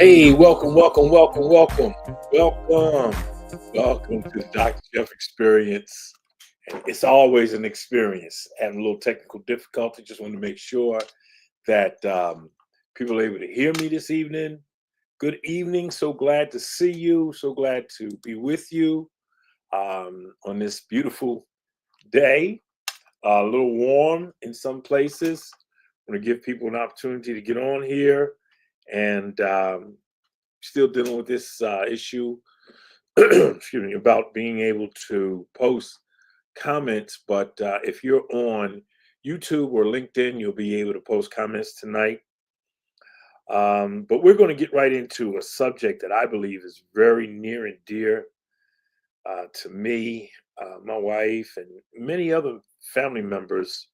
Hey, welcome to the Dr. Jeff Experience. And it's always an experience. Having a little technical difficulty. Just want to make sure that people are able to hear me this evening. Good evening. So glad to see you. So glad to be with you on this beautiful day. A little warm in some places. I want to give people an opportunity to get on here and still dealing with this issue excuse me, about being able to post comments. But if you're on YouTube or LinkedIn, you'll be able to post comments tonight. But we're going to get right into a subject that I believe is very near and dear to me, my wife, and many other family members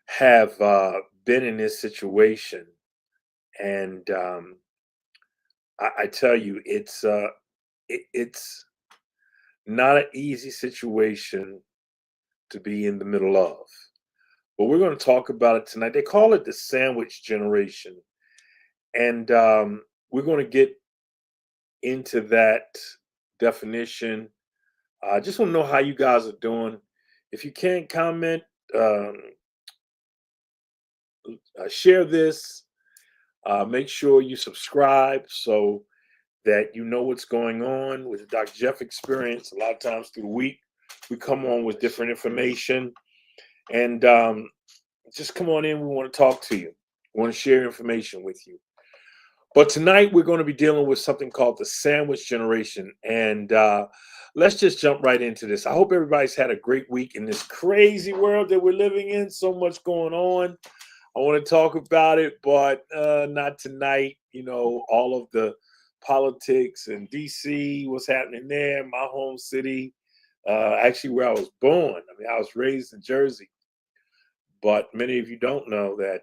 have been in this situation. And I tell you, it's not an easy situation to be in the middle of. But we're going to talk about it tonight. They call it the sandwich generation. And we're going to get into that definition. I just want to know how you guys are doing. If you can't comment, um, share this. Make sure you subscribe so that you know what's going on with the Dr. Jeff Experience. A lot of times through the week, we come on with different information. And just come on in. We want to talk to you. We want to share information with you. But tonight, we're going to be dealing with something called the sandwich generation. And let's just jump right into this. I hope everybody's had a great week in this crazy world that we're living in. So much going on. I want to talk about it, but not tonight. You know, all of the politics in DC, what's happening there, my home city, actually where I was born. I mean, I was raised in Jersey, but many of you don't know that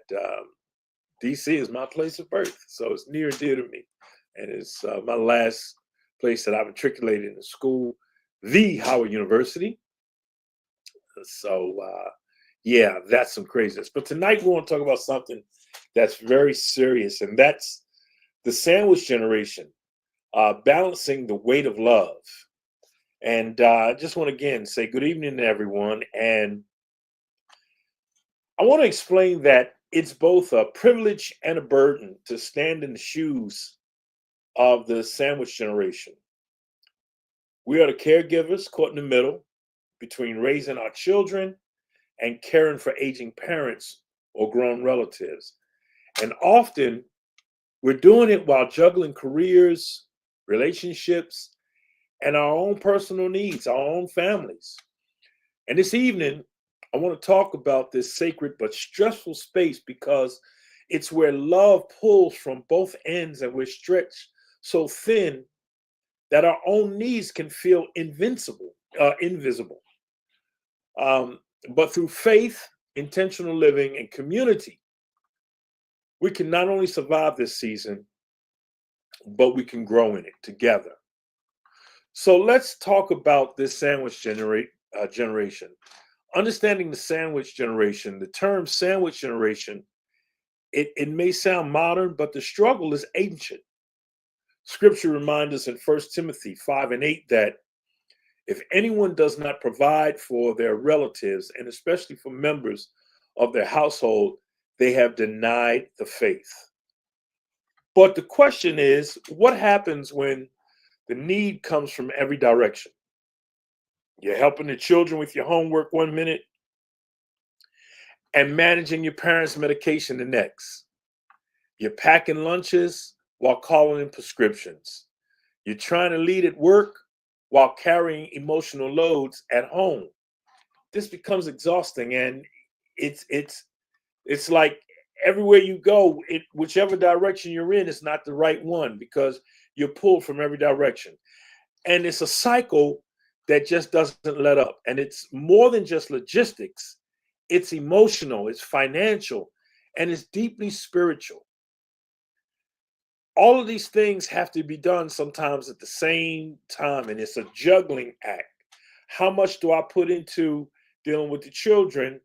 DC is my place of birth, so it's near and dear to me, and it's my last place that I matriculated in school, the Howard University. So yeah, that's some craziness. But tonight we want to talk about something that's very serious, and that's the sandwich generation, balancing the weight of love. And I just want to again say good evening to everyone. And I want to explain that it's both a privilege and a burden to stand in the shoes of the sandwich generation. We are the caregivers caught in the middle between raising our children and caring for aging parents or grown relatives. And often we're doing it while juggling careers, relationships, and our own personal needs, our own families. And this evening, I want to talk about this sacred but stressful space because it's where love pulls from both ends and we're stretched so thin that our own needs can feel invisible. But through faith, intentional living, and community, we can not only survive this season, but we can grow in it together. So let's talk about this generation. Understanding the sandwich generation, the term sandwich generation, it may sound modern, but the struggle is ancient. Scripture reminds us in 1 Timothy 5 and 8 that if anyone does not provide for their relatives, and especially for members of their household, they have denied the faith. But the question is, what happens when the need comes from every direction? You're helping the children with your homework one minute and managing your parents' medication the next. You're packing lunches while calling in prescriptions. You're trying to lead at work while carrying emotional loads at home. This becomes exhausting, and it's like everywhere you go, whichever direction you're in, it's not the right one because you're pulled from every direction. And it's a cycle that just doesn't let up. And it's more than just logistics, it's emotional, it's financial, and it's deeply spiritual. All of these things have to be done sometimes at the same time, and it's a juggling act. How much do I put into dealing with the children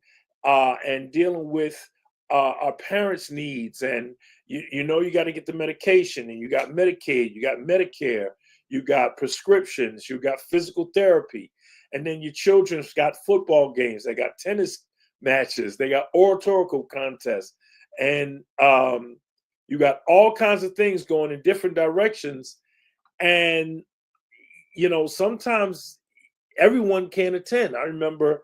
and dealing with our parents' needs, and you got to get the medication, and you got Medicaid, you got Medicare, you got prescriptions, you got physical therapy, and then your children's got football games, they got tennis matches, they got oratorical contests, and you got all kinds of things going in different directions, and sometimes everyone can't attend. I remember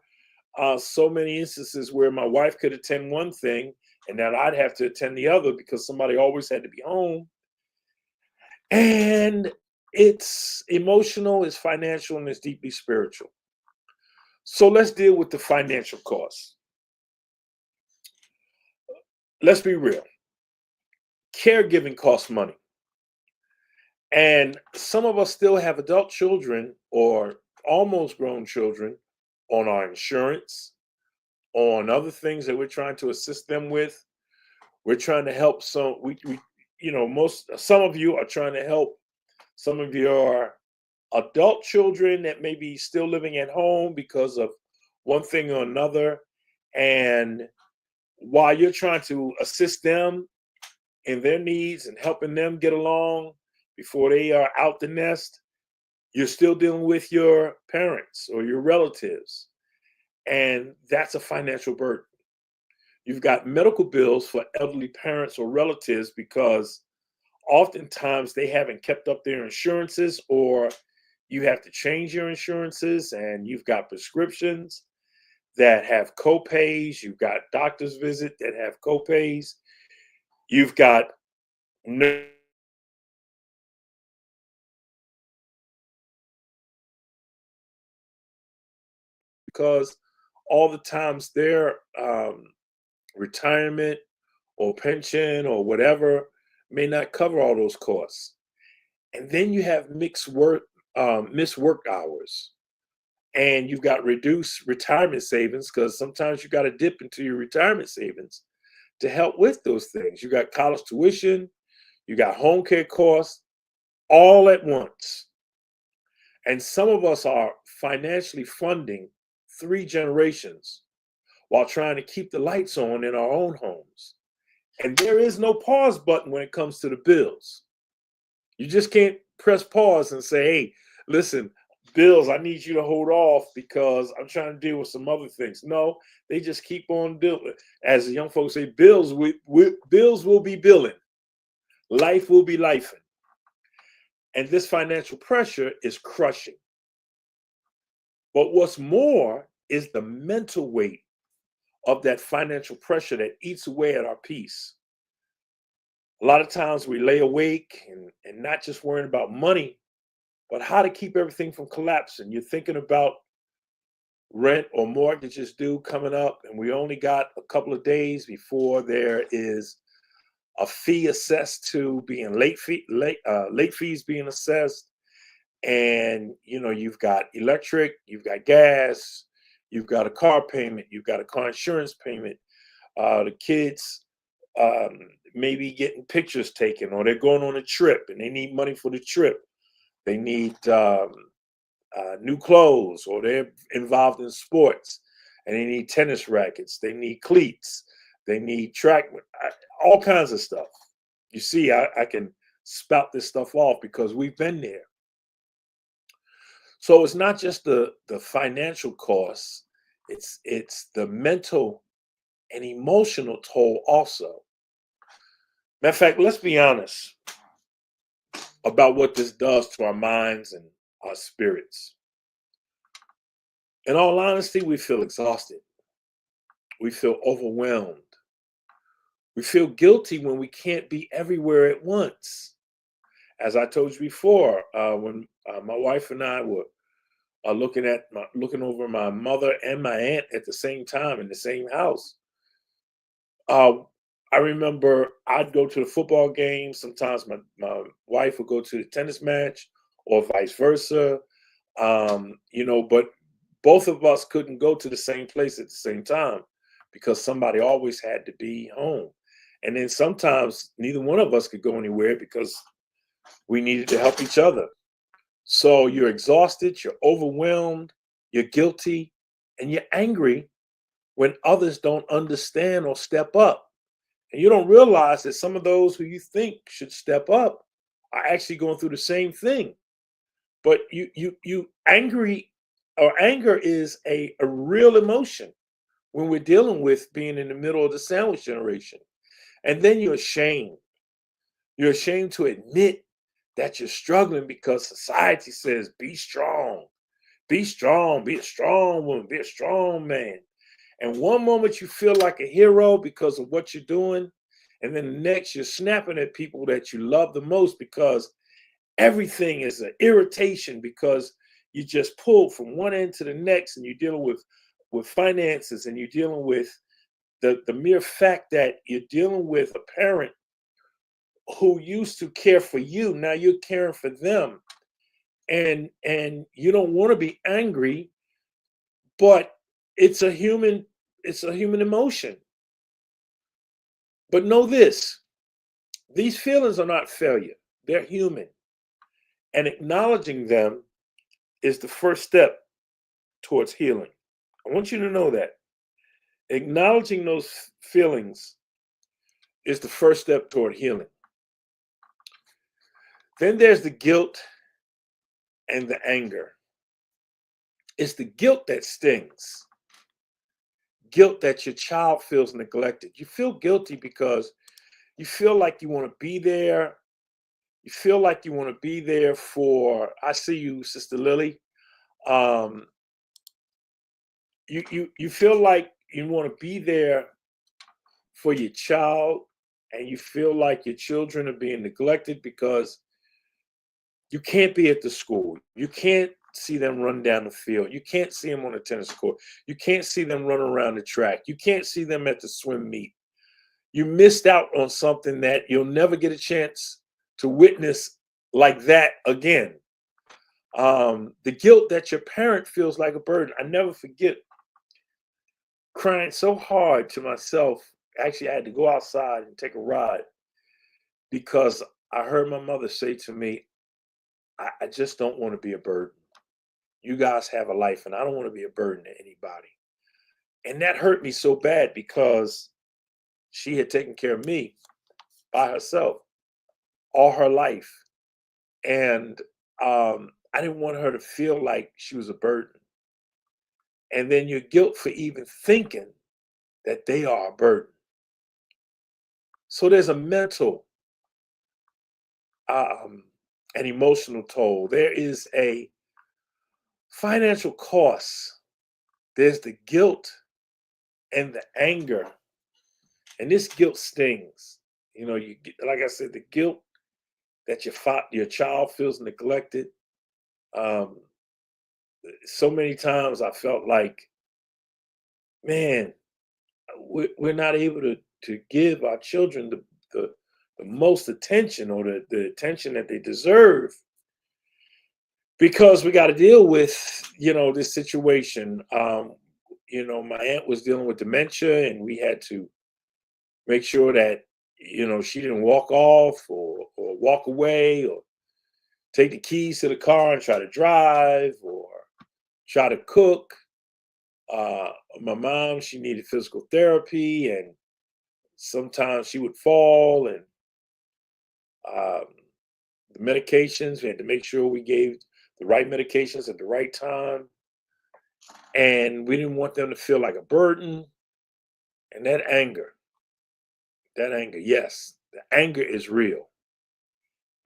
so many instances where my wife could attend one thing and then I'd have to attend the other because somebody always had to be home. And it's emotional, it's financial, and it's deeply spiritual. So let's deal with the financial costs. Let's be real. Caregiving costs money. And some of us still have adult children or almost grown children on our insurance, on other things that we're trying to assist them with. We're trying to help some of you are trying to help some of your adult children that may be still living at home because of one thing or another. And while you're trying to assist them in their needs and helping them get along before they are out the nest, you're still dealing with your parents or your relatives. And that's a financial burden. You've got medical bills for elderly parents or relatives because oftentimes they haven't kept up their insurances, or you have to change your insurances, and you've got prescriptions that have co-pays. You've got doctor's visit that have co-pays. You've got because all the times their retirement or pension or whatever may not cover all those costs. And then you have missed work hours, and you've got reduced retirement savings because sometimes you got to dip into your retirement savings to help with those things. You got college tuition, you got home care costs all at once. And some of us are financially funding 3 generations while trying to keep the lights on in our own homes. And there is no pause button when it comes to the bills. You just can't press pause and say, hey, listen, bills, I need you to hold off because I'm trying to deal with some other things. No, they just keep on dealing. As the young folks say, bills will be billing. Life will be lifing. And this financial pressure is crushing. But what's more is the mental weight of that financial pressure that eats away at our peace. A lot of times we lay awake and not just worrying about money, but how to keep everything from collapsing. You're thinking about rent or mortgages due coming up, and we only got a couple of days before there is a fee assessed to being late fees being assessed. And you've got electric, you've got gas, you've got a car payment, you've got a car insurance payment. The kids maybe getting pictures taken, or they're going on a trip and they need money for the trip. They need new clothes, or they're involved in sports and they need tennis rackets, they need cleats, they need track, all kinds of stuff. You see, I can spout this stuff off because we've been there. So it's not just the financial costs, it's the mental and emotional toll also. Matter of fact, let's be honest about what this does to our minds and our spirits. In all honesty, we feel exhausted. We feel overwhelmed. We feel guilty when we can't be everywhere at once. As I told you before, when my wife and I were looking over my mother and my aunt at the same time in the same house, I remember I'd go to the football game. Sometimes my wife would go to the tennis match, or vice versa. But both of us couldn't go to the same place at the same time because somebody always had to be home. And then sometimes neither one of us could go anywhere because we needed to help each other. So you're exhausted, you're overwhelmed, you're guilty, and you're angry when others don't understand or step up. And you don't realize that some of those who you think should step up are actually going through the same thing. But you angry, or anger is a real emotion when we're dealing with being in the middle of the sandwich generation. And then you're ashamed. You're ashamed to admit that you're struggling because society says, be strong, be strong, be a strong woman, be a strong man. And one moment you feel like a hero because of what you're doing. And then the next you're snapping at people that you love the most because everything is an irritation because you just pulled from one end to the next, and you're dealing with finances, and you're dealing with the mere fact that you're dealing with a parent who used to care for you. Now you're caring for them. And you don't want to be angry, but it's a human emotion. But know this, these feelings are not failure. They're human. And acknowledging them is the first step towards healing. I want you to know that. Acknowledging those feelings is the first step toward healing. Then there's the guilt and the anger. It's the guilt that stings. Guilt that your child feels neglected. You feel guilty because you feel like you want to be there. You feel like you want to be there for, I see you, Sister Lily. You feel like you want to be there for your child, and you feel like your children are being neglected because you can't be at the school. You can't see them run down the field. You can't see them on the tennis court. You can't see them run around the track. You can't see them at the swim meet. You missed out on something that you'll never get a chance to witness like that again. The guilt that your parent feels like a burden. I never forget crying so hard to myself. Actually, I had to go outside and take a ride because I heard my mother say to me, I just don't want to be a burden. You guys have a life, and I don't want to be a burden to anybody. And that hurt me so bad because she had taken care of me by herself all her life. And I didn't want her to feel like she was a burden. And then your guilt for even thinking that they are a burden. So there's a mental an emotional toll. There is a financial cost. There's the guilt and the anger. And this guilt stings. You know, you get, like I said, the guilt that your child feels neglected. Um, so many times I felt like, man, we're not able to give our children the most attention, or the attention that they deserve, because we got to deal with, this situation. My aunt was dealing with dementia, and we had to make sure that, she didn't walk off or walk away or take the keys to the car and try to drive or try to cook. My mom, she needed physical therapy, and sometimes she would fall, and um, the medications, we had to make sure we gave the right medications at the right time. And we didn't want them to feel like a burden. And that anger, yes, the anger is real.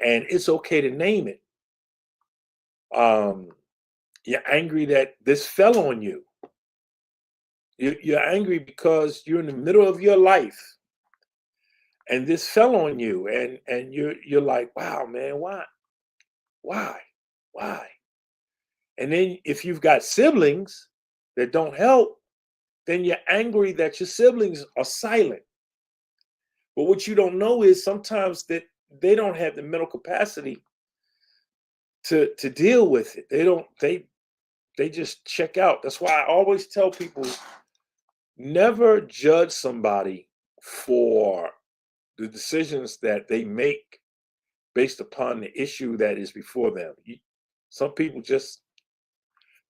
And it's okay to name it. You're angry that this fell on you. You're angry because you're in the middle of your life and this fell on you, and you're like, wow, man, why, why? And then if you've got siblings that don't help, then you're angry that your siblings are silent. But what you don't know is sometimes that they don't have the mental capacity to deal with it. They just check out. That's why I always tell people, never judge somebody for the decisions that they make based upon the issue that is before them. Some people just,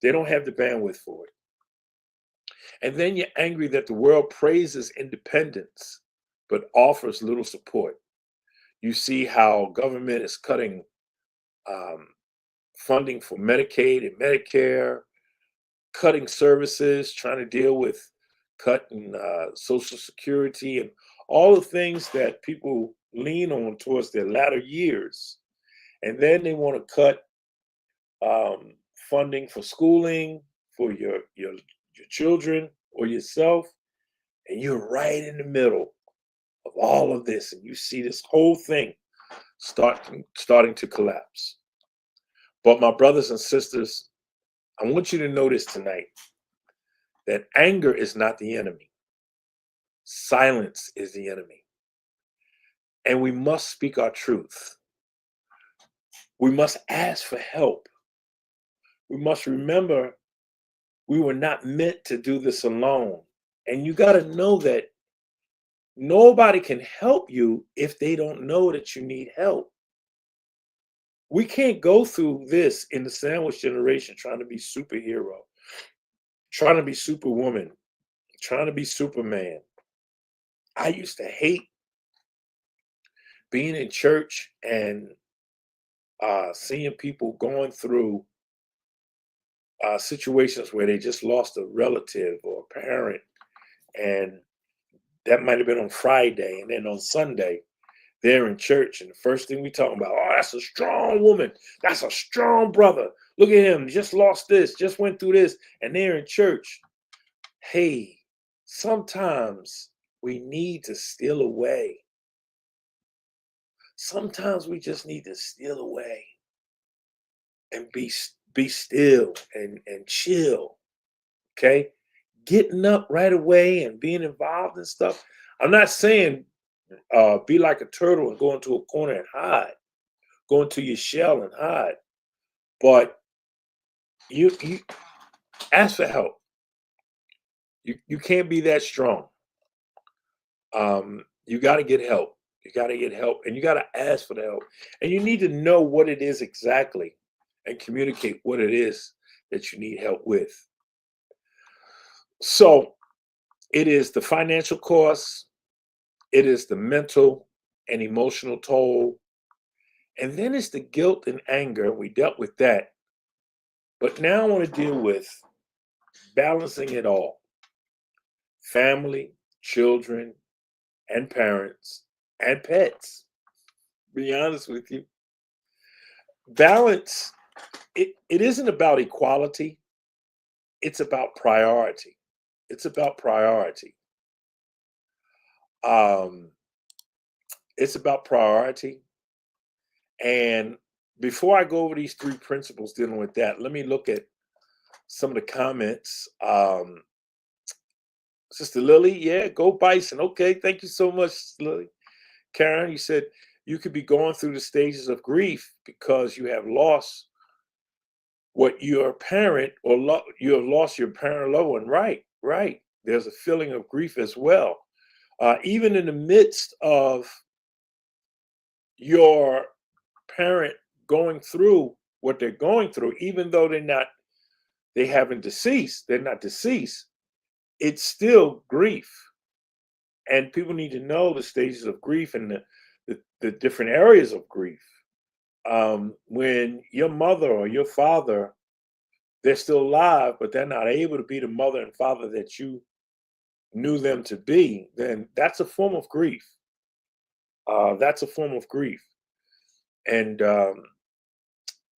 they don't have the bandwidth for it. And then you're angry that the world praises independence but offers little support. You see how government is cutting um, funding for Medicaid and Medicare, cutting services, trying to deal with cutting Social Security and all the things that people lean on towards their latter years. And then they want to cut funding for schooling for your children or yourself, and you're right in the middle of all of this, and you see this whole thing starting to collapse. But my brothers and sisters, I want you to notice tonight that anger is not the enemy. Silence is the enemy. And we must speak our truth. We must ask for help. We must remember we were not meant to do this alone. And you got to know that nobody can help you if they don't know that you need help. We can't go through this in the sandwich generation trying to be superhero, trying to be superwoman, trying to be Superman. I used to hate being in church and seeing people going through situations where they just lost a relative or a parent, and that might have been on Friday, and then on Sunday they're in church, and the first thing we talking about, oh, that's a strong woman, that's a strong brother. Look at him, just lost this, just went through this, and they're in church. Hey, sometimes we need to steal away. Sometimes we just need to steal away and be still and chill. Okay, getting up right away and being involved in stuff. I'm not saying be like a turtle and go into a corner and hide, go into your shell and hide, but you ask for help. You can't be that strong. You got to get help. You got to get help, and you got to ask for the help. And you need to know what it is exactly and communicate what it is that you need help with. So it is the financial cost, it is the mental and emotional toll, and then it's the guilt and anger. We dealt with that. But now I want to deal with balancing it all: family, children, and parents, and pets. Be honest with you. Balance, it isn't about equality, it's about priority. It's about priority. Um, it's about priority. And before I go over these three principles dealing with that, let me look at some of the comments. Sister Lily, yeah, go Bison. Okay, thank you so much, Sister Lily. Karen, you said you could be going through the stages of grief because you have lost what your parent or you have lost your parent or loved one. Right, right. There's a feeling of grief as well. Even in the midst of your parent going through what they're going through, even though they haven't deceased, they're not deceased, it's still grief. And people need to know the stages of grief and the different areas of grief. When your mother or your father, they're still alive, but they're not able to be the mother and father that you knew them to be, then that's a form of grief. That's a form of grief. And,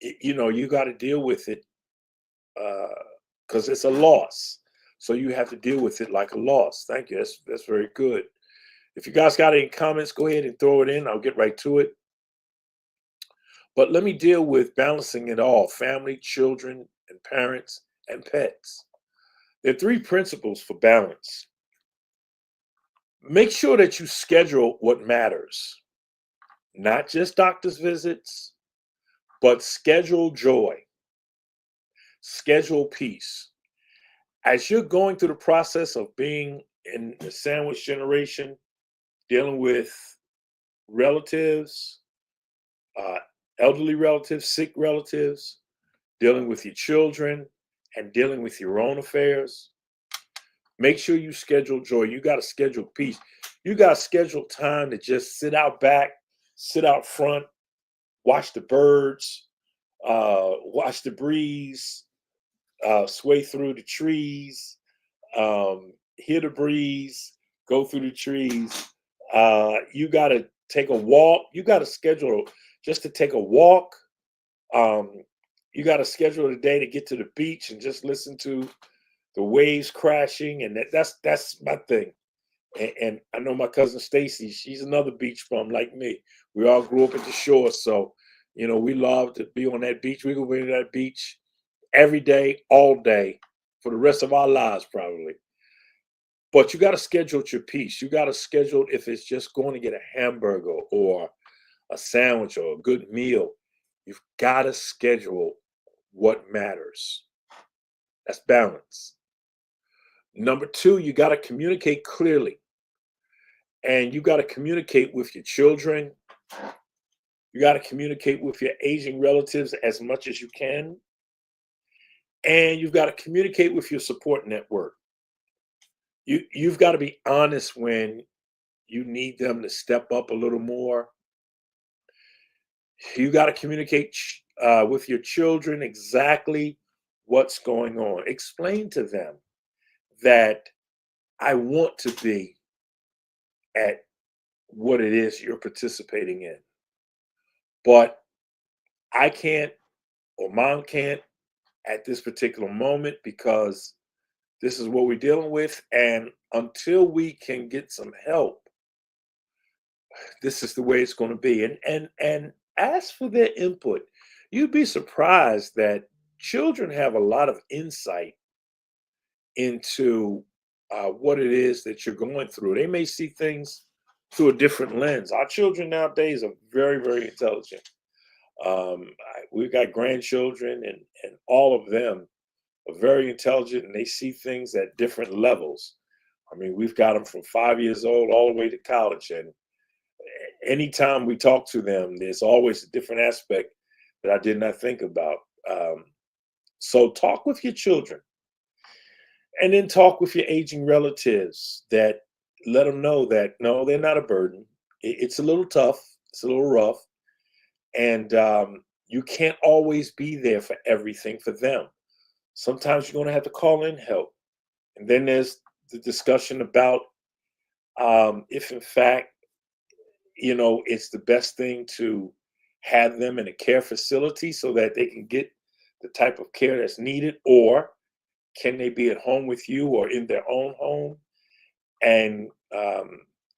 you got to deal with it because it's a loss. So you have to deal with it like a loss. Thank you. That's very good. If you guys got any comments, go ahead and throw it in. I'll get right to it. But let me deal with balancing it all: family, children, and parents, and pets. There are three principles for balance. Make sure that you schedule what matters, not just doctor's visits, but schedule joy, schedule peace. As you're going through the process of being in the sandwich generation, dealing with relatives, uh, elderly relatives, sick relatives, dealing with your children, and dealing with your own affairs, make sure you schedule joy. You got to schedule peace. You got scheduled time to just sit out back, sit out front, watch the birds, watch the breeze sway through the trees, hear the breeze, go through the trees. You got to take a walk. You got to schedule just to take a walk. Um, you got to schedule a day to get to the beach and just listen to the waves crashing, and that's my thing. And I know my cousin Stacy, she's another beach bum like me. We all grew up at the shore, so we love to be on that beach. We go to that beach every day, all day, for the rest of our lives, probably. But you got to schedule your piece. You got to schedule if it's just going to get a hamburger or a sandwich or a good meal. You've got to schedule what matters. That's balance. Number two, you got to communicate clearly. And you got to communicate with your children. You got to communicate with your aging relatives as much as you can. And you've got to communicate with your support network. You've got to be honest when you need them to step up a little more. You got to communicate with your children exactly what's going on. Explain to them that I want to be at what it is you're participating in, but I can't, or mom can't at this particular moment because this is what we're dealing with. And until we can get some help, this is the way it's going to be. And ask for their input. You'd be surprised that children have a lot of insight into what it is that you're going through. They may see things through a different lens. Our children nowadays are very, very intelligent. We've got grandchildren, and all of them are very intelligent, and they see things at different levels. I mean, we've got them from 5 years old all the way to college, and anytime we talk to them, there's always a different aspect that I did not think about. So talk with your children, and then talk with your aging relatives. That let them know that no, they're not a burden. It's a little tough. It's a little rough, and you can't always be there for everything for them. Sometimes you're going to have to call in help. And then there's the discussion about if, in fact, it's the best thing to have them in a care facility so that they can get the type of care that's needed, or can they be at home with you or in their own home and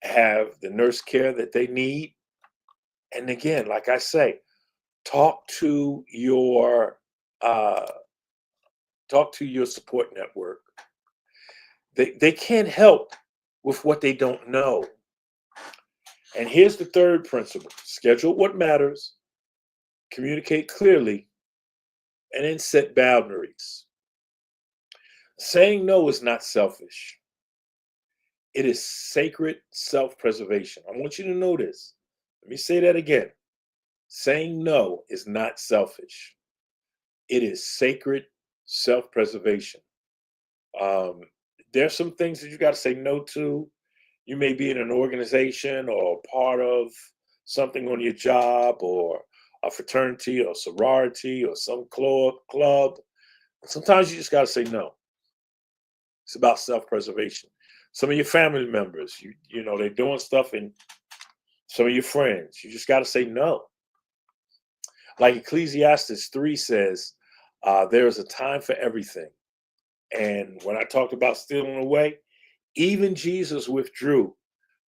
have the nurse care that they need. And again, like I say, talk to your uh, support network. They can't help with what they don't know. And here's the third principle: schedule what matters, communicate clearly, and then set boundaries. Saying no is not selfish. It is sacred self-preservation. I want you to know this. Let me say that again. Saying no is not selfish. It is sacred self-preservation. Um, there's some things that you got to say no to. You may be in an organization or part of something on your job, or a fraternity or sorority or some club. Sometimes you just got to say no. It's about self-preservation. Some of your family members, they're doing stuff, and some of your friends, you just got to say no. Like Ecclesiastes 3 says, there is a time for everything. And when I talked about stealing away, even Jesus withdrew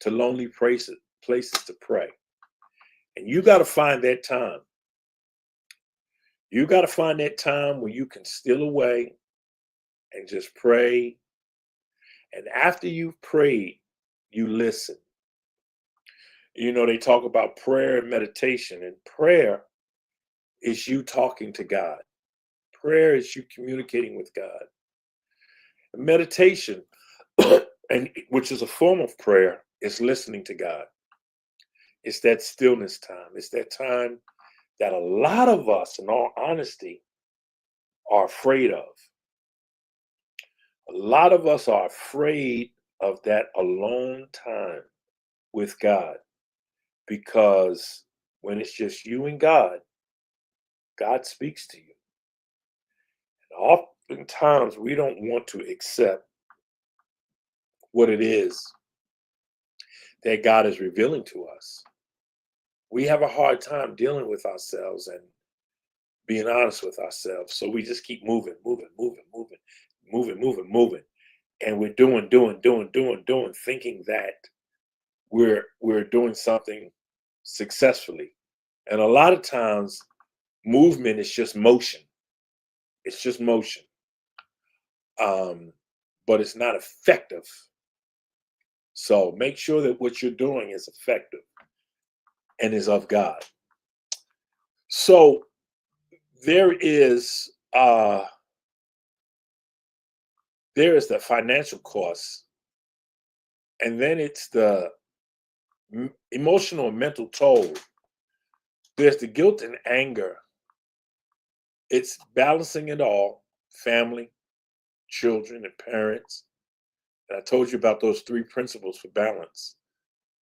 to lonely places to pray. And you got to find that time. You got to find that time where you can steal away and just pray. And after you've prayed, you listen. They talk about prayer and meditation, and prayer is you talking to God. Prayer is you communicating with God. Meditation, and which is a form of prayer, is listening to God. It's that stillness time. It's that time that a lot of us, in all honesty, are afraid of. A lot of us are afraid of that alone time. with God, because when it's just you and God, God speaks to you. And oftentimes we don't want to accept what it is that God is revealing to us. We have a hard time dealing with ourselves and being honest with ourselves. So we just keep moving, moving, moving, moving, moving, moving, moving. And we're doing, thinking that we're doing something successfully. And a lot of times movement is just motion. It's just motion. But it's not effective. So make sure that what you're doing is effective and is of God. So there is the financial cost, and then it's the emotional and mental toll. There's the guilt and anger. It's balancing it all: family, children, and parents. And I told you about those 3 principles for balance.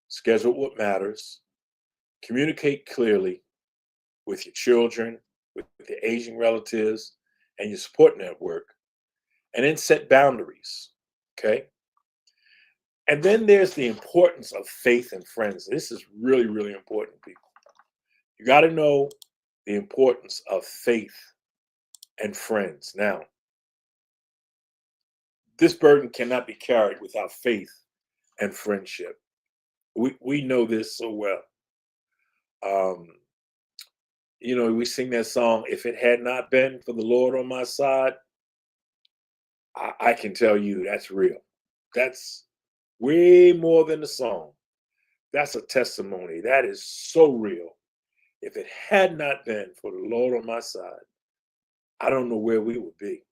Schedule what matters, communicate clearly with your children, with your aging relatives, and your support network, and then set boundaries. Okay. And then there's the importance of faith and friends. This is really, really important, people. You got to know the importance of faith and friends. Now, this burden cannot be carried without faith and friendship. We know this so well. Um, we sing that song, "If it had not been for the Lord on my side," I can tell you that's real. That's way more than a song. That's a testimony. That is so real. If it had not been for the Lord on my side, I don't know where we would be.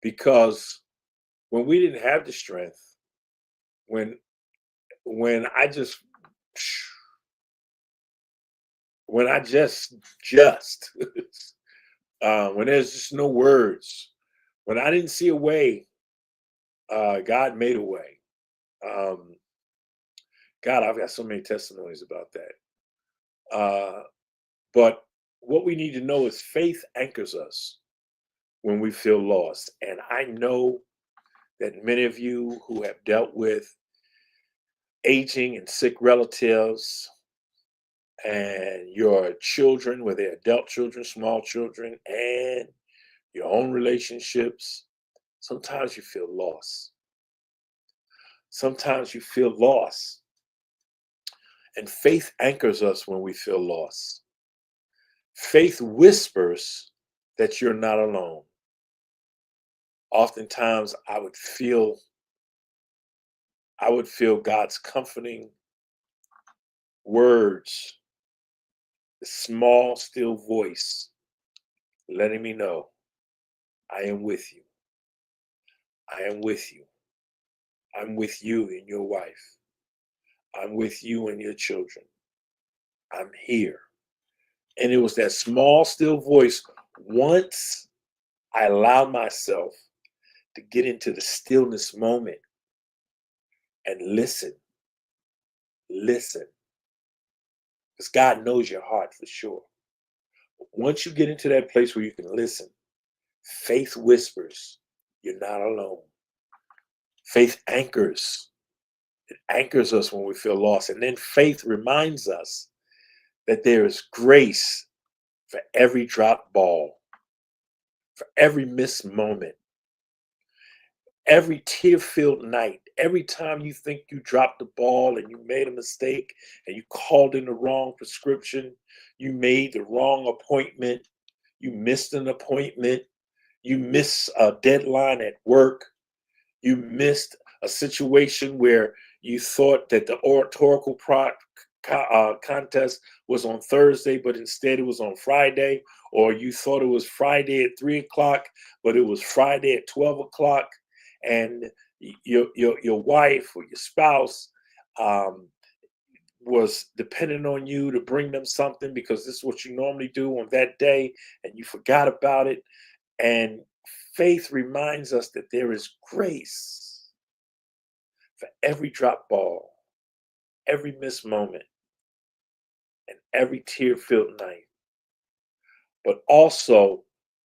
Because when we didn't have the strength, when when I just when I just when there's just no words, when I didn't see a way, God made a way. Um, God, I've got so many testimonies about that. But what we need to know is faith anchors us when we feel lost. And I know that many of you who have dealt with aging and sick relatives and your children, whether they're adult children, small children, and your own relationships, sometimes you feel lost. Sometimes you feel lost. And faith anchors us when we feel lost. Faith whispers that you're not alone. Oftentimes I would feel God's comforting words, the small, still voice letting me know, I am with you. I am with you. I'm with you and your wife. I'm with you and your children. I'm here. And it was that small, still voice. Once I allowed myself to get into the stillness moment and listen, because God knows your heart for sure. Once you get into that place where you can listen, faith whispers, you're not alone. Faith anchors. It anchors us when we feel lost. And then faith reminds us that there is grace for every dropped ball, for every missed moment, every tear-filled night. Every time you think you dropped the ball and you made a mistake and you called in the wrong prescription, you made the wrong appointment, you missed an appointment, you missed a deadline at work, you missed a situation where you thought that the oratorical contest was on Thursday, but instead it was on Friday, or you thought it was Friday at 3 o'clock, but it was Friday at 12 o'clock, and your wife or your spouse was depending on you to bring them something because this is what you normally do on that day, and you forgot about it. And faith reminds us that there is grace for every drop ball, every missed moment and every tear-filled night. But also,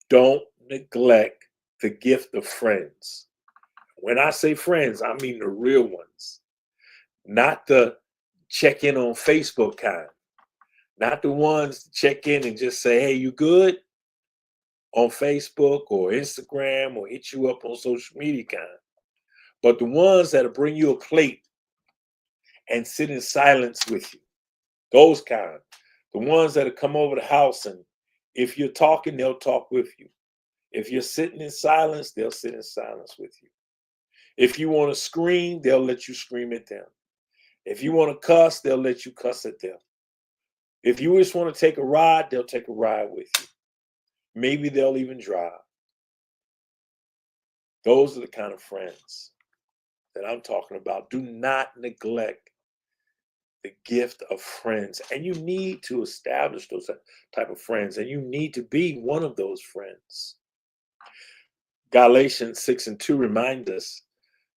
don't neglect the gift of friends. When I say friends, I mean the real ones, not the check in on Facebook kind, not the ones to check in and just say, hey, you good on Facebook or Instagram or hit you up on social media kind, but the ones that'll bring you a plate and sit in silence with you. Those kind. The ones that'll come over the house, and if you're talking, they'll talk with you. If you're sitting in silence, they'll sit in silence with you. If you want to scream, they'll let you scream at them. If you want to cuss, they'll let you cuss at them. If you just want to take a ride, they'll take a ride with you. Maybe they'll even drive. Those are the kind of friends that I'm talking about. Do not neglect the gift of friends. And you need to establish those type of friends, and you need to be one of those friends. Galatians 6:2 remind us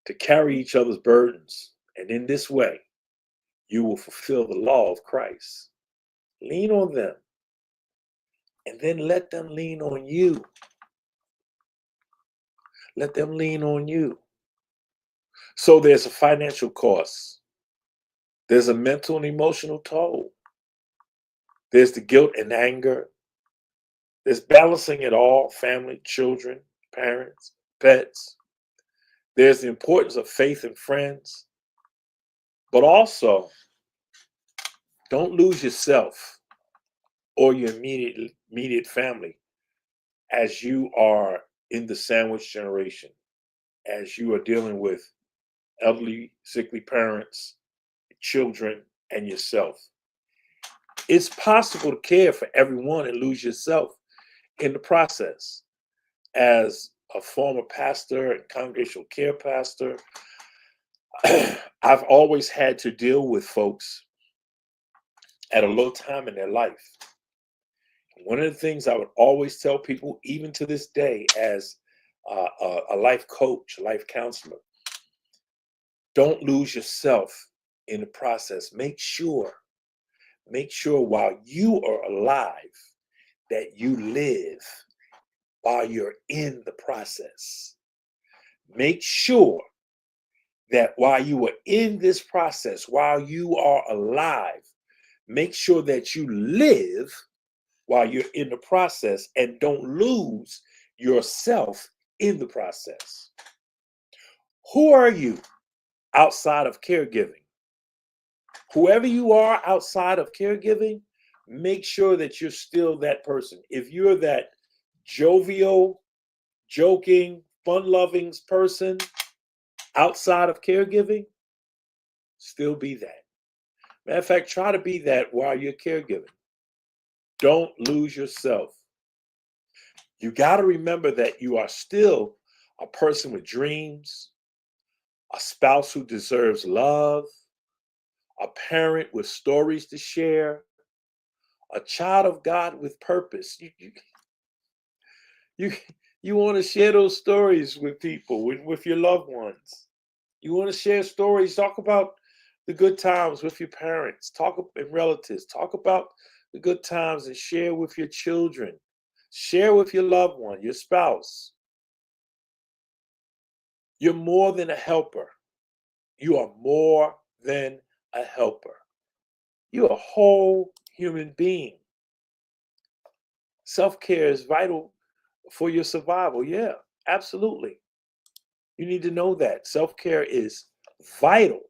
to carry each other's burdens, and in this way, you will fulfill the law of Christ. Lean on them, and then let them lean on you. Let them lean on you. So there's a financial cost. There's a mental and emotional toll. There's the guilt and anger. There's balancing it all, family, children, parents, pets. There's the importance of faith and friends. But also, don't lose yourself or your immediate family as you are in the sandwich generation, as you are dealing with elderly, sickly parents, children, and yourself. It's possible to care for everyone and lose yourself in the process. As a former pastor and congregational care pastor, I've always had to deal with folks at a low time in their life. One of the things I would always tell people, even to this day, as a life coach, a life counselor, don't lose yourself in the process. Make sure while you are alive that you live while you're in the process. Make sure that while you are in this process, while you are alive, make sure that you live while you're in the process and don't lose yourself in the process. Who are you outside of caregiving? Whoever you are outside of caregiving, make sure that you're still that person. If you're that jovial, joking, fun-loving person outside of caregiving, still be that. Matter of fact, try to be that while you're caregiving. Don't lose yourself. You got to remember that you are still a person with dreams, a spouse who deserves love, a parent with stories to share, a child of God with purpose. You want to share those stories with people, with your loved ones. You want to share stories, talk about the good times with your parents, and relatives, talk about the good times and share with your children, share with your loved one, your spouse. You're more than a helper. You are more than a helper. You're a whole human being. Self-care is vital for your survival. Yeah, absolutely. You need to know that self-care is vital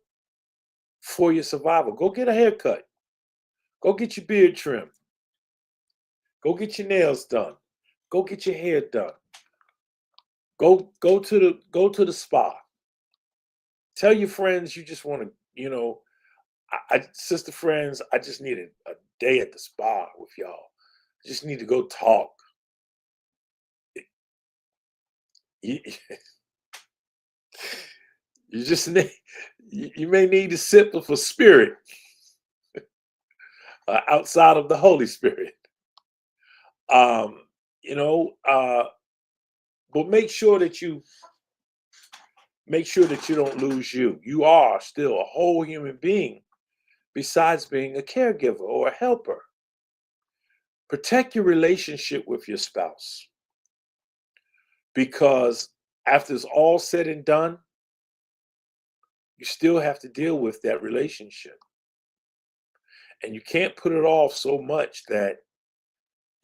for your survival. Go get a haircut. Go get your beard trimmed. Go get your nails done. Go get your hair done. Go to the spa. Tell your friends you just want to, sister friends, I just need a day at the spa with y'all. I just need to go talk. You, you just need, you may need to sip of a spirit outside of the Holy Spirit. Um, you know, but make sure that you don't lose you. You are still a whole human being besides being a caregiver or a helper. Protect your relationship with your spouse because after it's all said and done, you still have to deal with that relationship. And you can't put it off so much that,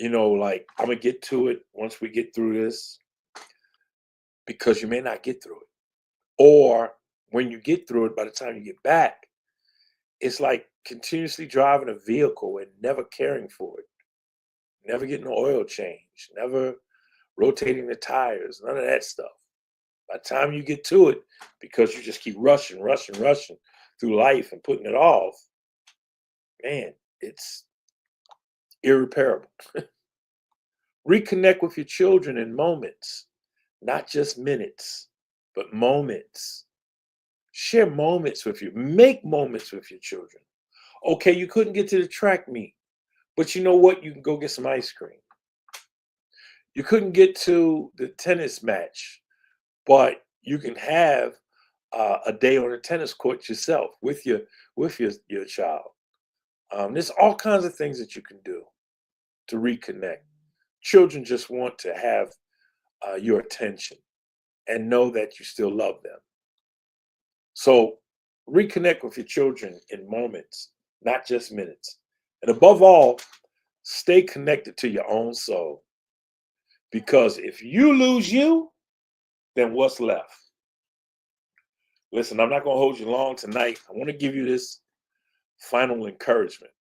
like, I'm going to get to it once we get through this, because you may not get through it. Or when you get through it, by the time you get back, it's like continuously driving a vehicle and never caring for it, never getting the oil change, never rotating the tires, none of that stuff. By the time you get to it, because you just keep rushing through life and putting it off, man, it's irreparable. Reconnect with your children in moments, not just minutes, but moments. Share moments with you. Make moments with your children. Okay, you couldn't get to the track meet, but you know what? You can go get some ice cream. You couldn't get to the tennis match, but you can have a day on the tennis court yourself with your child. There's all kinds of things that you can do to reconnect. Children just want to have your attention and know that you still love them. So reconnect with your children in moments, not just minutes. And above all, stay connected to your own soul. Because if you lose you, then what's left? Listen, I'm not going to hold you long tonight. I want to give you this final encouragement.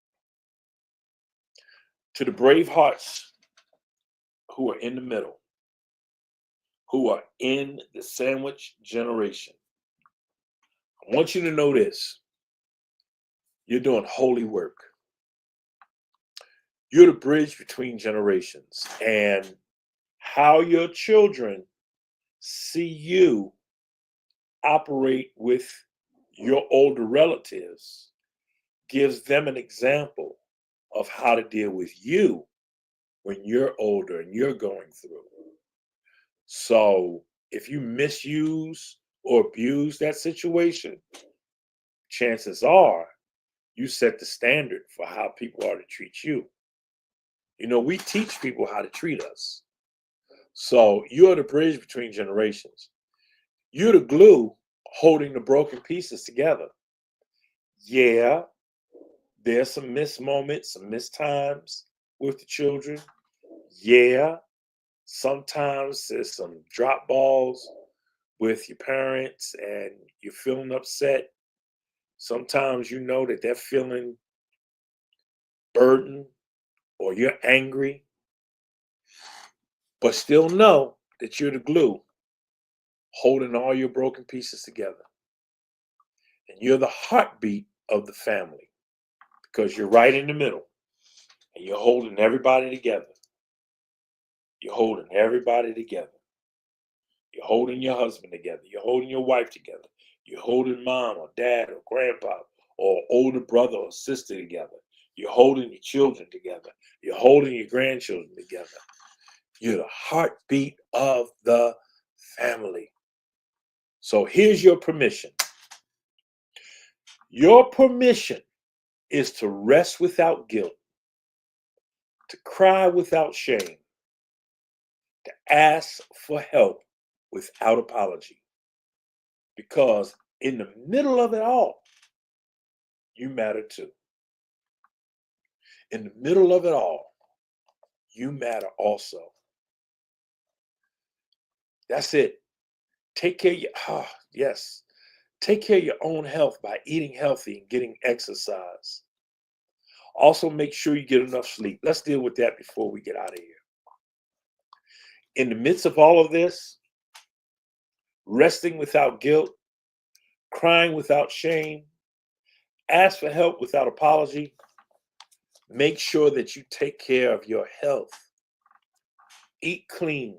To the brave hearts who are in the middle, who are in the sandwich generation, I want you to know this. You're doing holy work. You're the bridge between generations. And how your children see you operate with your older relatives gives them an example of how to deal with you when you're older and you're going through. So if you misuse or abuse that situation, chances are you set the standard for how people are to treat you. We teach people how to treat us. So you're the bridge between generations. You're the glue holding the broken pieces together. Yeah, there's some missed moments, some missed times with the children. Yeah, sometimes there's some drop balls with your parents and you're feeling upset. Sometimes you know that they're feeling burdened or you're angry, but still know that you're the glue holding all your broken pieces together. And you're the heartbeat of the family because you're right in the middle and you're holding everybody together. You're holding everybody together. You're holding your husband together. You're holding your wife together. You're holding mom or dad or grandpa or older brother or sister together. You're holding your children together. You're holding your grandchildren together. You're the heartbeat of the family. So here's your permission. Your permission is to rest without guilt, to cry without shame, to ask for help without apology. Because in the middle of it all, you matter too. In the middle of it all, you matter also. That's it. Take care of yes. Take care of your own health by eating healthy and getting exercise. Also, make sure you get enough sleep. Let's deal with that before we get out of here. In the midst of all of this, resting without guilt, crying without shame, ask for help without apology, make sure that you take care of your health. Eat clean.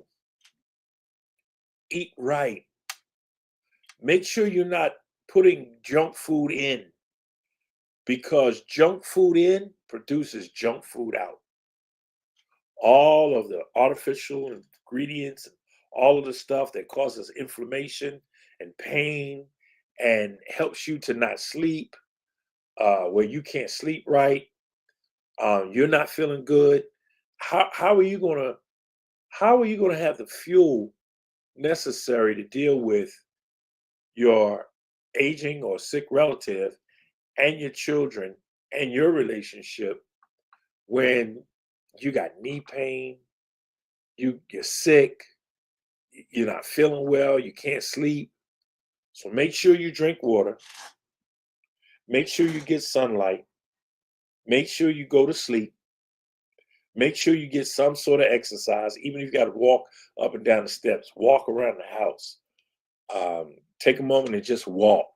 Eat right. Make sure you're not putting junk food in, because junk food in produces junk food out. All of the artificial ingredients, all of the stuff that causes inflammation and pain and helps you to not sleep, where you can't sleep right, you're not feeling good, how are you gonna have the fuel necessary to deal with your aging or sick relative and your children and your relationship when you got knee pain, you're sick, you're not feeling well, you can't sleep? So make sure you drink water, make sure you get sunlight, make sure you go to sleep, make sure you get some sort of exercise, even if you got to walk up and down the steps, walk around the house. Take a moment and just walk.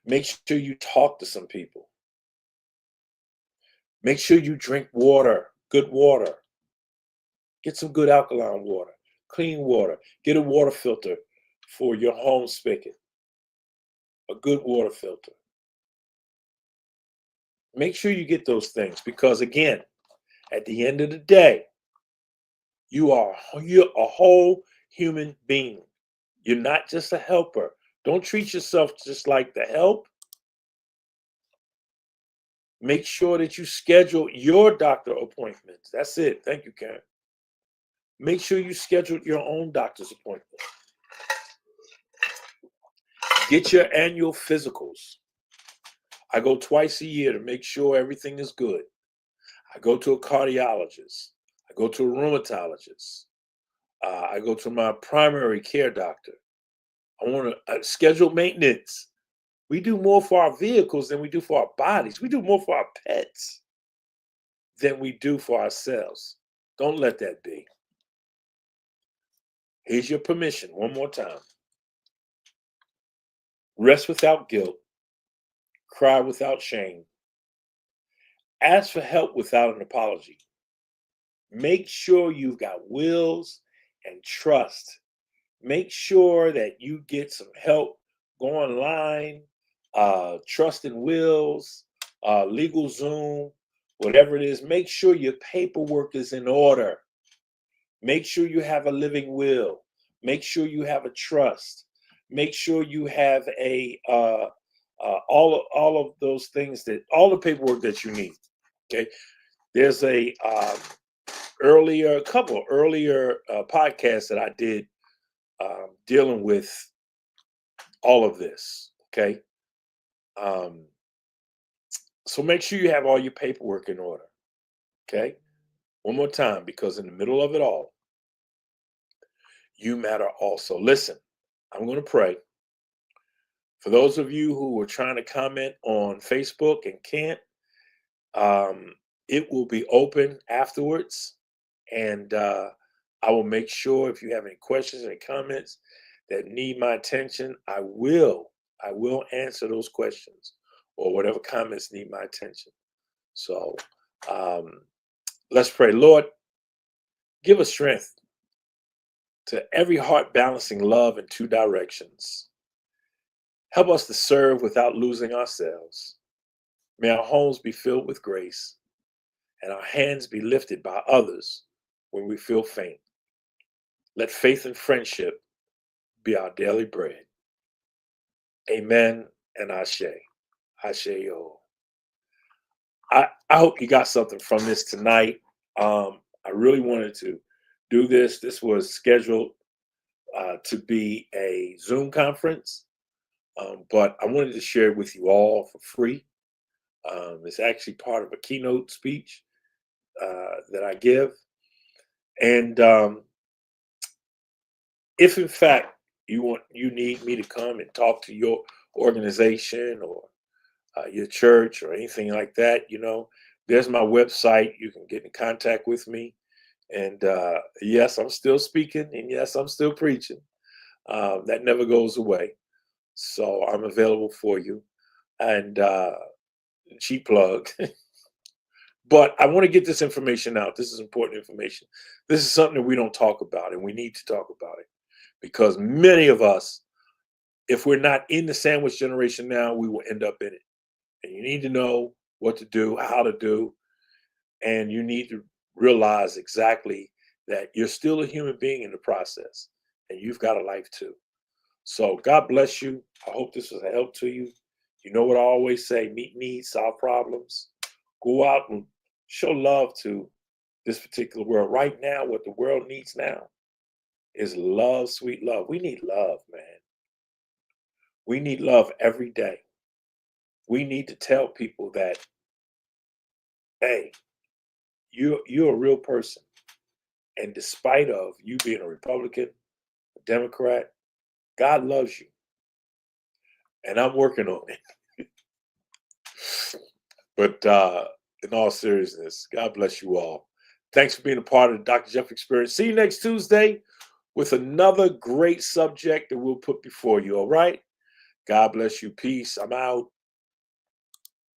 Make sure you talk to some people. Make sure you drink water, good water. Get some good alkaline water, clean water. Get a water filter for your home spigot, a good water filter. Make sure you get those things because, again, at the end of the day, you're a whole human being. You're not just a helper. Don't treat yourself just like the help. Make sure that you schedule your doctor appointments. That's it. Thank you, Karen. Make sure you schedule your own doctor's appointment. Get your annual physicals. I go twice a year to make sure everything is good. I go to a cardiologist. I go to a rheumatologist. I go to my primary care doctor. I want to schedule maintenance. We do more for our vehicles than we do for our bodies. We do more for our pets than we do for ourselves. Don't let that be. Here's your permission one more time. Rest without guilt. Cry without shame. Ask for help without an apology. Make sure you've got wills and trust. Make sure that you get some help. Go online, Trust and Wills, LegalZoom, whatever it is. Make sure your paperwork is in order. Make sure you have a living will. Make sure you have a trust. Make sure you have all of those things, that all the paperwork that you need. Okay, there's a couple earlier podcasts that I did dealing with all of this. Okay, so make sure you have all your paperwork in order. Okay, one more time, because in the middle of it all, you matter also. Listen, I'm going to pray. For those of you who were trying to comment on Facebook and can't, it will be open afterwards. And I will make sure, if you have any questions or comments that need my attention, I will answer those questions or whatever comments need my attention. So let's pray. Lord, give us strength to every heart balancing love in two directions. Help us to serve without losing ourselves. May our homes be filled with grace and our hands be lifted by others when we feel faint. Let faith and friendship be our daily bread. Amen and Ashe. Ashe yo. I hope you got something from this tonight. I really wanted to do this. This was scheduled to be a Zoom conference, but I wanted to share it with you all for free. It's actually part of a keynote speech that I give. And if in fact you need me to come and talk to your organization or your church or anything like that, there's my website. You can get in contact with me. And yes, I'm still speaking, and yes, I'm still preaching. That never goes away. So I'm available for you. And cheap plug. But I want to get this information out. This is important information. This is something that we don't talk about, and we need to talk about it, because many of us, if we're not in the sandwich generation now, we will end up in it. And you need to know what to do, how to do, and you need to realize exactly that you're still a human being in the process, and you've got a life too. So God bless you. I hope this was a help to you. You know what I always say? Meet needs, solve problems. Go out and show love to this particular world. Right now, what the world needs now is love, sweet love. We need love, man. We need love every day. We need to tell people that, hey, you're a real person. And despite of you being a Republican, a Democrat, God loves you. And I'm working on it. But in all seriousness, God bless you all. Thanks for being a part of the Dr. Jeff Experience. See you next Tuesday with another great subject that we'll put before you, all right? God bless you. Peace. I'm out.